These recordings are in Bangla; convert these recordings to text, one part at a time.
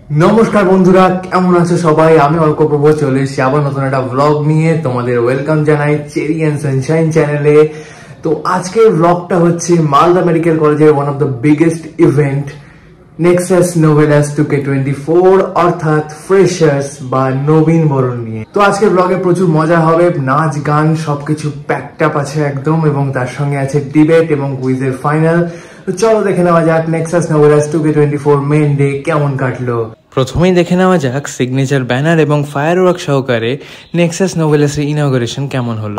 নমস্কার বন্ধুরা, কেমন আছো সবাই? আমি অর্ক প্রভু চলে এসেছি আবার নতুন একটা ব্লগ নিয়ে। তোমাদের ওয়েলকাম জানাই চেরি অ্যান্ড সানশাইন চ্যানেলে। তো আজকের ব্লগটা হচ্ছে মালদা মেডিকেল কলেজের one of the biggest event nexus novellas 2K24 অর্থাৎ ফ্রেশার্স বা নবীন বরণ নিয়ে। তো আজকের ব্লগে প্রচুর মজা হবে, নাচ গান সবকিছু প্যাকড আপ আছে একদম, এবং তার সঙ্গে আছে ডিবেট এবং কুইজের ফাইনাল। তো চলো দেখে নেওয়া যাক Nexus novellas 2K24 main day কেমন কাটলো। প্রথমেই দেখে নেওয়া যাক সিগনেচার ব্যানার এবং ফায়ার ওয়ার্ক সহকারে নেক্সাস নোভেলাসের ইনঅগারেশন কেমন হলো।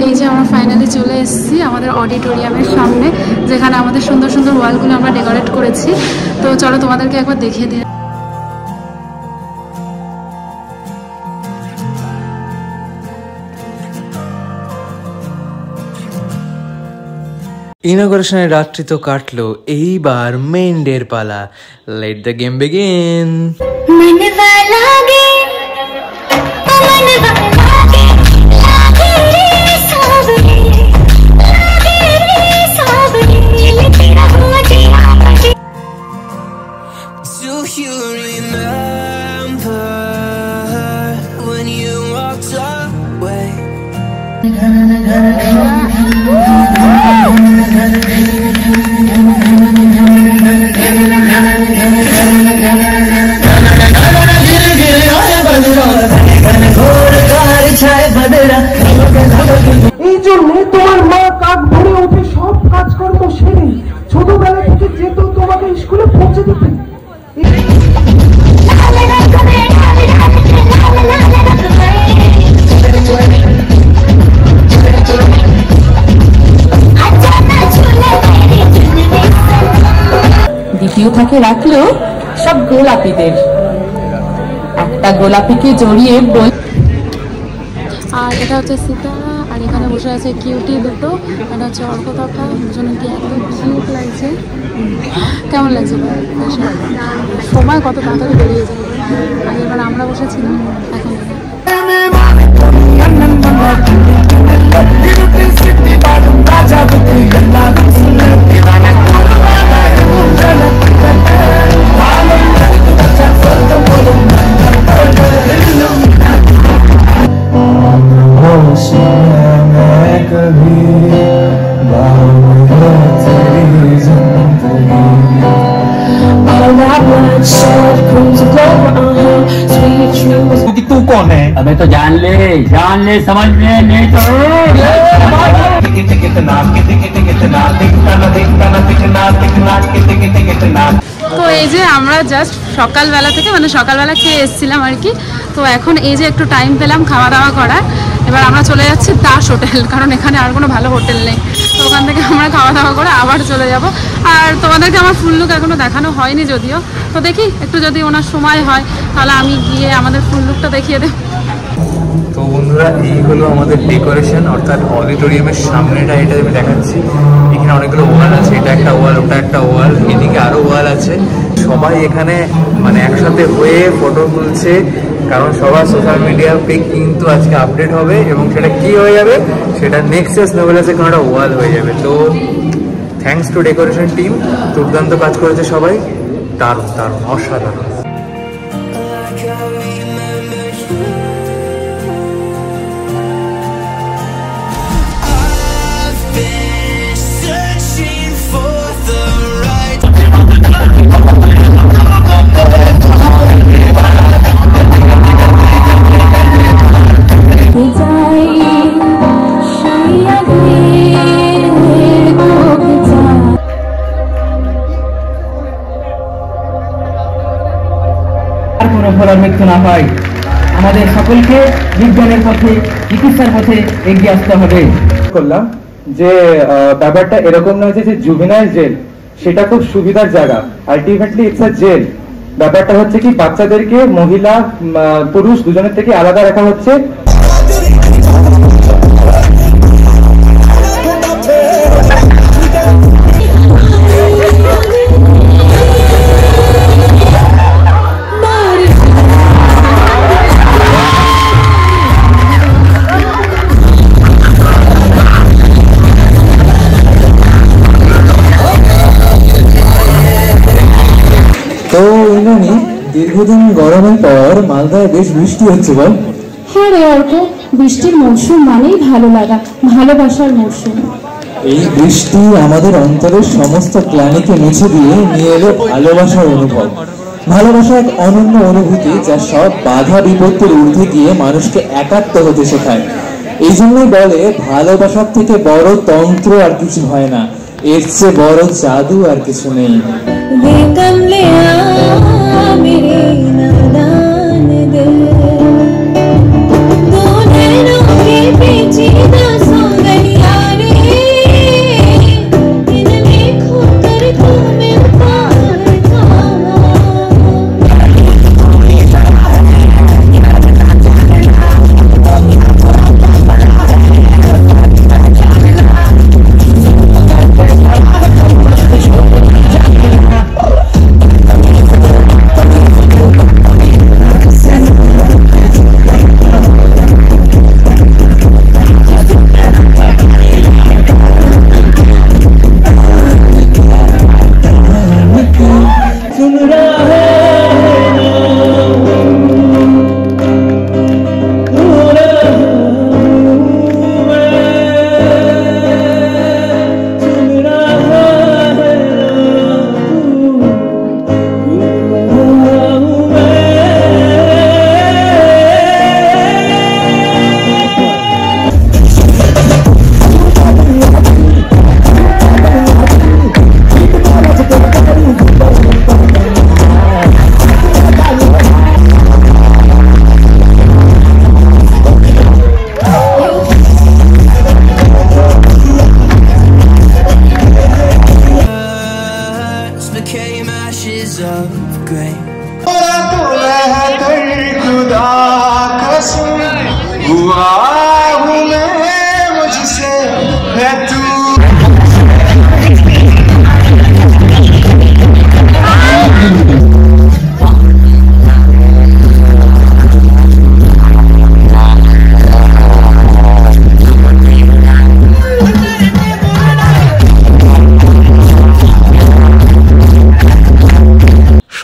এই যে আমরা ফাইনালি চলে এসেছি আমাদের অডিটোরিয়ামের সামনে, যেখানে আমাদের সুন্দর সুন্দর ওয়ালগুলো আমরা ডেকোরেট করেছি। তো চলো তোমাদেরকে একবার দেখিয়ে দিই। ইনঅগারেশনের রাত্রি তো কাটলো, এইবার মেইন ডের পালা। Let the game begin. এই জন্য তোমার মা কাক ভরে উঠে সব কাজকর্ম সেরে ছোটবেলা থেকে যেত তোমাকে স্কুলে পৌঁছে দিতে। দ্বিতীয় থাকে রাখলো সব গোলাপিদের, একটা গোলাপিকে জড়িয়ে বল। আর এটা হচ্ছে সিতারা, আর এখানে বসে আছে কিউটি দুটো। এটা হচ্ছে অর্কতথা, দুজনকে একদম কিউট লাগছে। কেমন লাগছে? সময় কত তাড়াতাড়ি বেরিয়ে যাবে। আর এবার আমরা বসেছিলাম, এখন तू कौन है? अबे तो जान ले समझ में नहीं तो তো এই যে আমরা জাস্ট সকালবেলা থেকে সকালবেলা খেয়ে এসেছিলাম আর কি। তো এখন এই যে একটু টাইম পেলাম খাওয়া দাওয়া করার। এবার আমরা চলে যাচ্ছি দাস হোটেল, কারণ এখানে আর কোনো ভালো হোটেল নেই। তো ওখান থেকে আমরা খাওয়া দাওয়া করে আবার চলে যাব। আর তোমাদেরকে আমার ফুল লুক এখনও দেখানো হয়নি যদিও, তো দেখি একটু যদি ওনার সময় হয় তাহলে আমি গিয়ে আমাদের ফুল লুকটা দেখিয়ে দেব। তো বন্ধুরা, এই হলো আমাদের ডেকোরেশন, অর্থাৎ অডিটোরিয়ামের সামনেটা এটা আমি দেখাচ্ছি। এখানে অনেকগুলো ওয়াল আছে, এটা একটা ওয়াল, ওটা একটা ওয়াল, এদিকে আরো ওয়াল আছে। সবাই এখানে একসাথে হয়ে ফটো তুলছে, কারণ সবার সোশ্যাল মিডিয়া পিক কিন্তু আজকে আপডেট হবে, এবং সেটা কি হয়ে যাবে, সেটা নেক্সাস নোভেলাসের কোনো একটা ওয়াল হয়ে যাবে। তো থ্যাঙ্কস টু ডেকোরেশন টিম, দুর্দান্ত কাজ করেছে সবাই, দারুণ দারুণ অসাধারণ। মৃত্যু না হয়, আমাদের সকলকে বিজ্ঞানের পথে, চিকিৎসার পথে এগিয়ে আসতে হবে। করলাম যে ব্যাপারটা এরকম নয় যে জুভেনাইল জেল সেটা খুব সুবিধার জায়গা, আলটিমেটলি ইটস আ জেল। ব্যাপারটা হচ্ছে কি বাচ্চাদেরকে মহিলা পুরুষ দুজনের থেকে আলাদা রাখা হচ্ছে। তো দীর্ঘদিন গরমের পর মালদায় বেশ বৃষ্টি হচ্ছে বল? হ্যাঁ রে অর্ক, বৃষ্টির মৌসুম মানেই ভালো লাগা, ভালোবাসার মৌসুম। এই বৃষ্টি আমাদের অন্তরের সমস্ত ক্লান্তিকে মুছে দিয়ে নিয়ে এলো ভালোবাসার অনুভব। ভালোবাসা এক অনন্য অনুভূতি যা সব বাধা বিপত্তির ঊর্ধ্বে গিয়ে মানুষকে একাত্ম হতে শেখায়। এই জন্যই বলে ভালোবাসার থেকে বড় তন্ত্র আর কিছু হয় না, এর চেয়ে বড় জাদু আর কিছু নেই।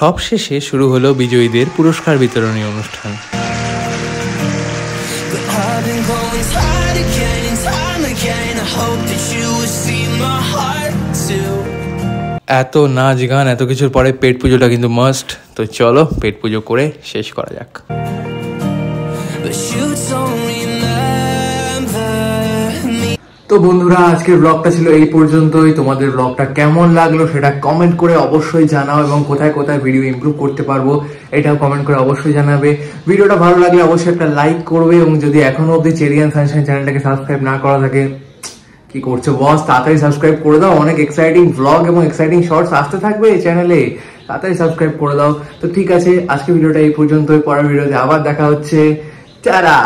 সবশেষে শুরু হলো বিজয়ীদের পুরস্কার বিতরণী অনুষ্ঠান। এত নাচ গান এত কিছুর পরে পেট পুজোটা কিন্তু মাস্ট, তো চলো পেট পুজো করে শেষ করা যাক। তো বন্ধুরা আজকের ব্লগটা ছিল এই পর্যন্তই। তোমাদের ব্লগটা কেমন লাগলো সেটা কমেন্ট করে অবশ্যই জানাও, এবং কোথায় কোথায় ভিডিও ইমপ্রুভ করতে পারবো এটাও কমেন্ট করে অবশ্যই জানাবে। ভিডিওটা ভালো লাগলে অবশ্যই একটা লাইক করবে, এবং যদি এখনো অব্দি চেরি অ্যান্ড সানশাইন চ্যানেলটাকে সাবস্ক্রাইব না করা থাকে কি করছো বস, তাড়াতাড়ি সাবস্ক্রাইব করে দাও। অনেক এক্সাইটিং ব্লগ এবং এক্সাইটিং শর্টস আসতে থাকবে এই চ্যানেলে, তাড়াতাড়ি সাবস্ক্রাইব করে দাও। তো ঠিক আছে, আজকে ভিডিওটা এই পর্যন্তই, পরের ভিডিওতে আবার দেখা হচ্ছে। টাটা।